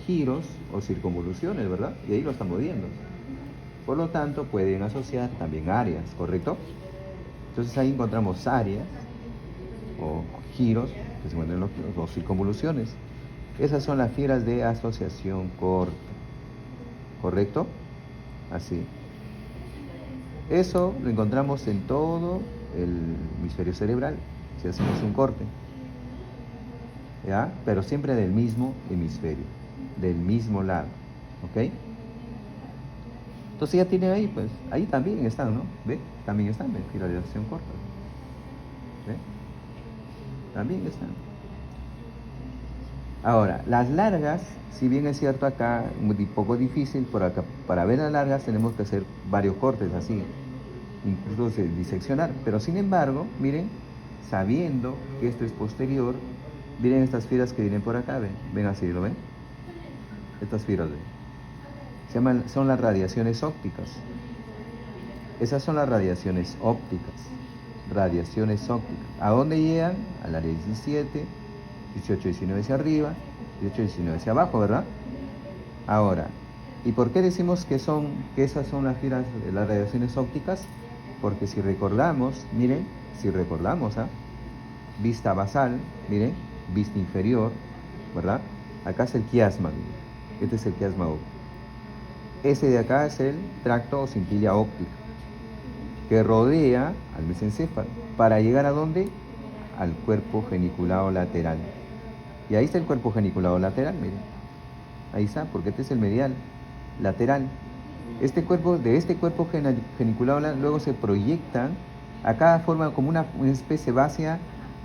giros o circunvoluciones, ¿verdad? Y ahí lo estamos viendo. Por lo tanto, pueden asociar también áreas, ¿correcto? Entonces ahí encontramos áreas o giros que se encuentran los circunvoluciones. Esas son las fibras de asociación corta, ¿correcto? Así. Eso lo encontramos en todo el hemisferio cerebral, si hacemos un corte, ¿ya? Pero siempre del mismo hemisferio, del mismo lado, ¿ok? Entonces ya tiene ahí, pues, ahí también están, ¿no? ¿Ve? También están, ¿ve? Fibras de asociación corta, ¿ve? También están. Ahora, las largas, si bien es cierto acá, un poco difícil, por acá, para ver las largas tenemos que hacer varios cortes así, incluso diseccionar, pero sin embargo, miren, sabiendo que esto es posterior, miren estas fibras que vienen por acá, ven así, ¿lo ven? Estas fibras, son las radiaciones ópticas. Esas son las radiaciones ópticas. Radiaciones ópticas. ¿A dónde llegan? Al área 17, 18, 19 hacia arriba, 18, 19 hacia abajo, ¿verdad? Ahora, ¿y por qué decimos que esas son las fibras de las radiaciones ópticas? Porque si recordamos, miren, ¿ah? Vista basal, miren, vista inferior, ¿verdad? Acá es el quiasma, miren. Este es el quiasma óptico. Ese de acá es el tracto o cintilla óptica, que rodea al mesencéfalo. ¿Para llegar a dónde? Al cuerpo geniculado lateral. Y ahí está el cuerpo geniculado lateral, miren. Ahí está, porque este es el medial, lateral. De este cuerpo geniculado luego se proyectan, acá forma como una especie vacía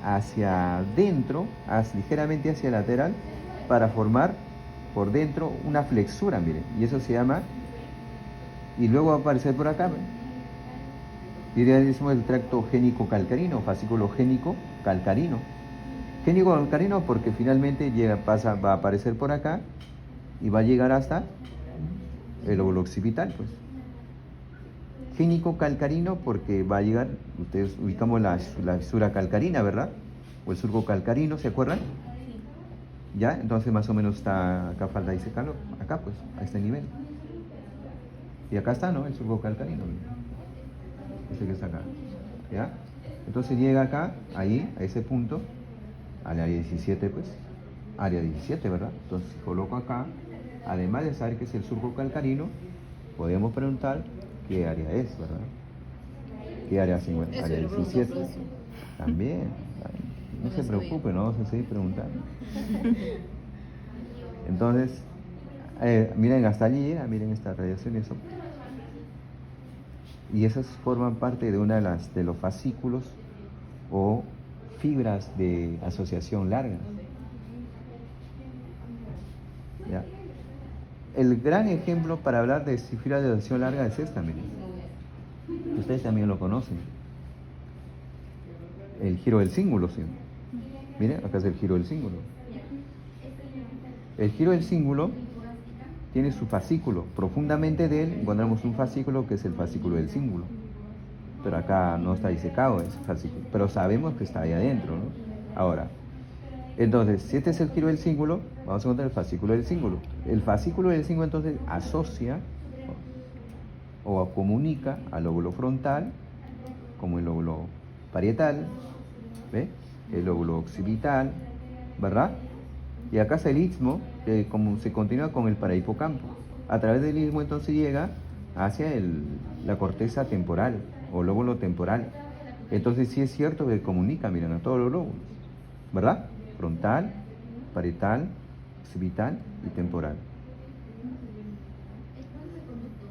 hacia adentro, ligeramente hacia el lateral, para formar por dentro una flexura, miren. Y eso se llama, y luego va a aparecer por acá, miren. Y ya decimos el tracto génico-calcarino, fascículo génico-calcarino. Génico-calcarino porque finalmente va a aparecer por acá y va a llegar hasta el lóbulo occipital, pues. Génico-calcarino porque va a llegar, ustedes ubicamos la fisura calcarina, ¿verdad? O el surco calcarino, ¿se acuerdan? ¿Ya? Entonces más o menos está, acá falta ese calor, acá pues, a este nivel. Y acá está, ¿no? El surco calcarino. Este que está acá, ¿ya? Entonces llega acá, ahí, a ese punto, al área 17, pues, área 17, ¿verdad? Entonces coloco acá, además de saber que es el surco calcarino, podemos preguntar qué área es, ¿verdad? ¿Qué área se encuentra? Área 17. También, no se preocupe, no vamos a seguir preguntando. Entonces, miren, hasta allí llega, miren estas radiaciones ópticas. Y esas forman parte de una de los fascículos o fibras de asociación larga. ¿Ya? El gran ejemplo para hablar de fibras de asociación larga es esta, miren. Ustedes también lo conocen. El giro del cíngulo, ¿sí? Miren, acá es el giro del cíngulo. El giro del cíngulo tiene su fascículo. Profundamente de él encontramos un fascículo que es el fascículo del cíngulo. Pero acá no está disecado ese fascículo. Pero sabemos que está ahí adentro, ¿no? Ahora, entonces, si este es el giro del cíngulo, vamos a encontrar el fascículo del cíngulo. El fascículo del cíngulo entonces asocia o comunica al lóbulo frontal, como el lóbulo parietal, ¿ve? El lóbulo occipital, ¿verdad? Y acá es el istmo, que como se continúa con el parahipocampo. A través del istmo entonces llega hacia la corteza temporal o lóbulo temporal. Entonces sí es cierto que comunica, miren, a todos los lóbulos, ¿verdad? Frontal, parietal, occipital y temporal.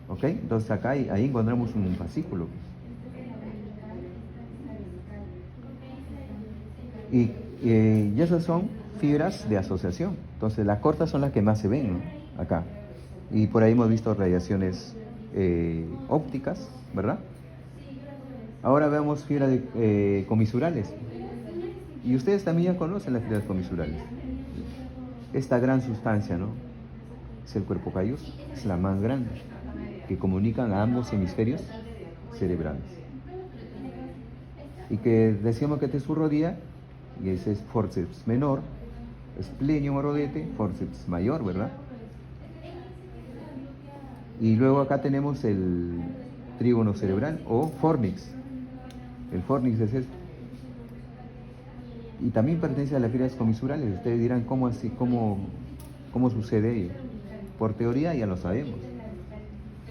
¿Ok? Entonces acá ahí encontramos un fascículo. Y esas son fibras de asociación. Entonces las cortas son las que más se ven, ¿no? Acá. Y por ahí hemos visto radiaciones ópticas, ¿verdad? Ahora veamos fibras comisurales. Y ustedes también ya conocen las fibras comisurales. Esta gran sustancia, ¿no? Es el cuerpo calloso, es la más grande, que comunican a ambos hemisferios cerebrales. Y que decíamos que este es su rodilla, y ese es forceps menor, esplenium o rodete, forceps mayor, ¿verdad? Y luego acá tenemos el trígono cerebral o fornix. El fornix es esto. Y también pertenece a las fibras comisurales. Ustedes dirán, ¿cómo así? ¿Cómo sucede ello? Por teoría ya lo sabemos.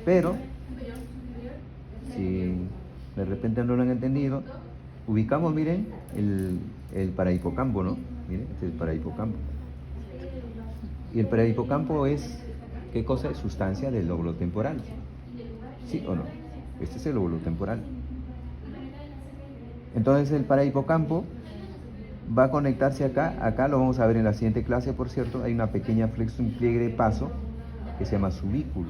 Pero, si de repente no lo han entendido, ubicamos, miren, el parahipocampo, ¿no? Miren, este es el parahipocampo. Y el parahipocampo es, ¿qué cosa? Es sustancia del lóbulo temporal. ¿Sí o no? Este es el lóbulo temporal. Entonces el parahipocampo va a conectarse acá lo vamos a ver en la siguiente clase, por cierto, hay una pequeña flexión, un pliegue de paso que se llama subículo.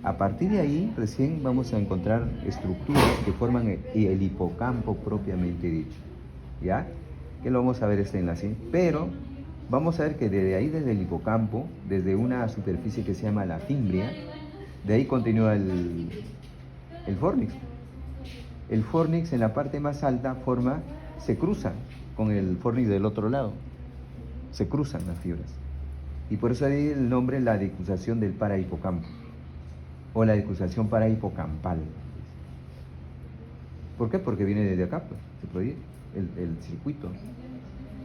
A partir de ahí recién vamos a encontrar estructuras que forman el hipocampo propiamente dicho, ¿ya? Que lo vamos a ver en la siguiente, pero vamos a ver que desde ahí, desde el hipocampo, desde una superficie que se llama la fimbria, de ahí continúa el fornix. El fornix en la parte más alta se cruza con el fornix del otro lado, se cruzan las fibras. Y por eso hay el nombre, la decusación del parahipocampo, o la decusación parahipocampal. ¿Por qué? Porque viene desde acá, pues, se proyecta el circuito.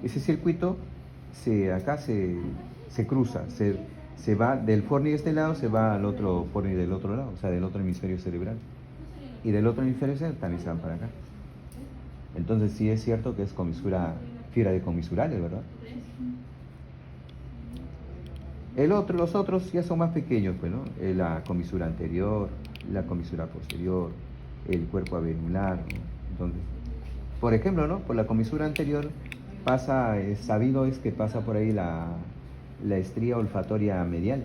Ese circuito acá se cruza, se va del fornix de este lado, se va al otro fornix del otro lado, o sea, del otro hemisferio cerebral. Y del otro hemisferio cerebral también se van para acá. Entonces sí es cierto que es fibra de comisurales, ¿verdad? Los otros ya son más pequeños, pues, ¿no? La comisura anterior, la comisura posterior, el cuerpo avenular, ¿no? Entonces, por ejemplo, ¿no? Por la comisura anterior sabido es que pasa por ahí la estría olfatoria medial.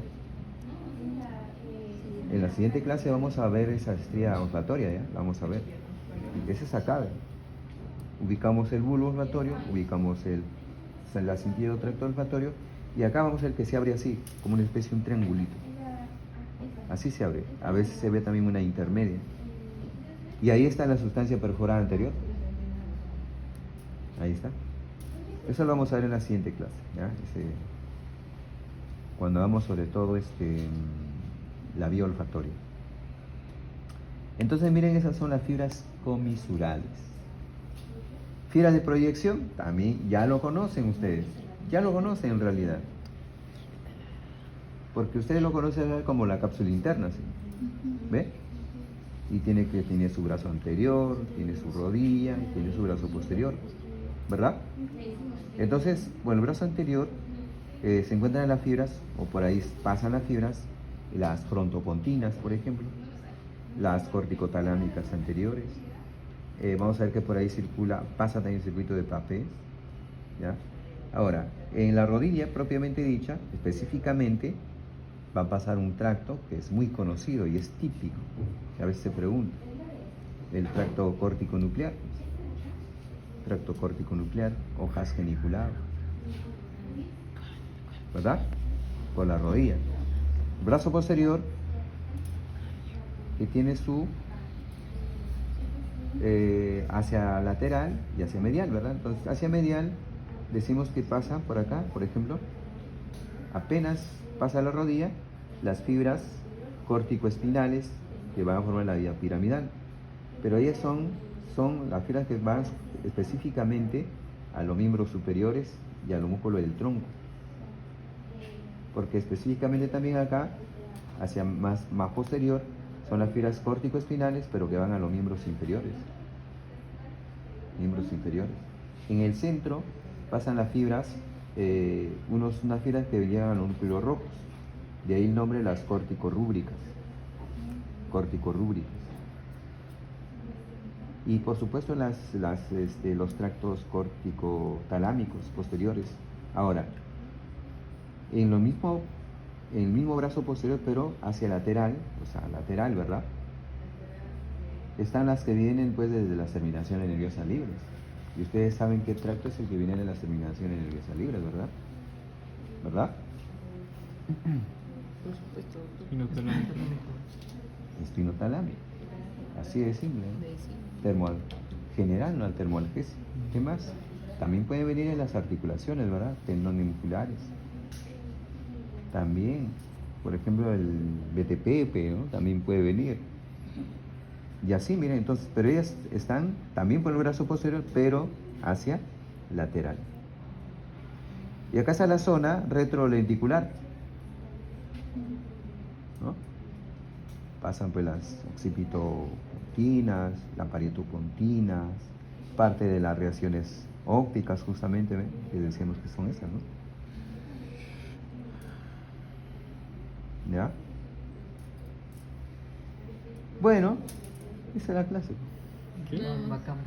En la siguiente clase vamos a ver esa estría olfatoria, ¿ya? La vamos a ver. Ese es acá, ¿verdad? Ubicamos el bulbo olfatorio, ubicamos la cintura del tracto olfatorio, y acá vamos a ver que se abre así, como una especie de un triangulito. Así se abre. A veces se ve también una intermedia. Y ahí está la sustancia perforada anterior. Ahí está. Eso lo vamos a ver en la siguiente clase, ¿ya? Cuando vamos sobre todo la vía olfatoria. Entonces miren, esas son las fibras comisurales. Fibras de proyección, también ya lo conocen ustedes, ya lo conocen en realidad, porque ustedes lo conocen como la cápsula interna, ¿sí? ¿Ve? Y tiene su brazo anterior, tiene su rodilla, tiene su brazo posterior, ¿verdad? Entonces, bueno, el brazo anterior se encuentran las fibras, o por ahí pasan las fibras, las frontopontinas, por ejemplo, las corticotalámicas anteriores. Vamos a ver que por ahí pasa también el circuito de Papez, ¿ya? Ahora, en la rodilla propiamente dicha, específicamente, va a pasar un tracto que es muy conocido y es típico, que a veces se pregunta, el tracto córtico-nuclear, hojas geniculado, ¿verdad? Por la rodilla. Brazo posterior, que tiene hacia lateral y hacia medial, ¿verdad? Entonces, hacia medial decimos que pasa por acá, por ejemplo, apenas pasa la rodilla, las fibras córtico-espinales que van a formar la vía piramidal, pero ellas son las fibras que van específicamente a los miembros superiores y a los músculos del tronco, porque específicamente también acá, hacia más posterior, son las fibras córtico-espinales, pero que van a los miembros inferiores. En el centro pasan las fibras, unas fibras que llegan a los núcleos rojos. De ahí el nombre de las corticorrúbricas. Y por supuesto los tractos corticotalámicos posteriores. Ahora, en el mismo brazo posterior, pero hacia lateral, ¿verdad? Están las que vienen pues desde las terminaciones nerviosas libres. Y ustedes saben qué tracto es el que viene de las terminaciones nerviosas libres, ¿verdad? ¿Verdad? Por supuesto. Espinotalámico. Así de simple, ¿no? General, no al termoalgesia. ¿Qué más? También puede venir en las articulaciones, ¿verdad? Tendones musculares. También por ejemplo, el BTP, ¿no? También puede venir. Y así, miren, entonces, pero ellas están también por el brazo posterior, pero hacia lateral. Y acá está la zona retrolenticular, ¿no? Pasan pues las occipitopontinas, las parietopontinas, parte de las reacciones ópticas justamente, ¿ven? Que decíamos que son esas, ¿no? ¿Ya? Bueno, esa es la clase. Bacán.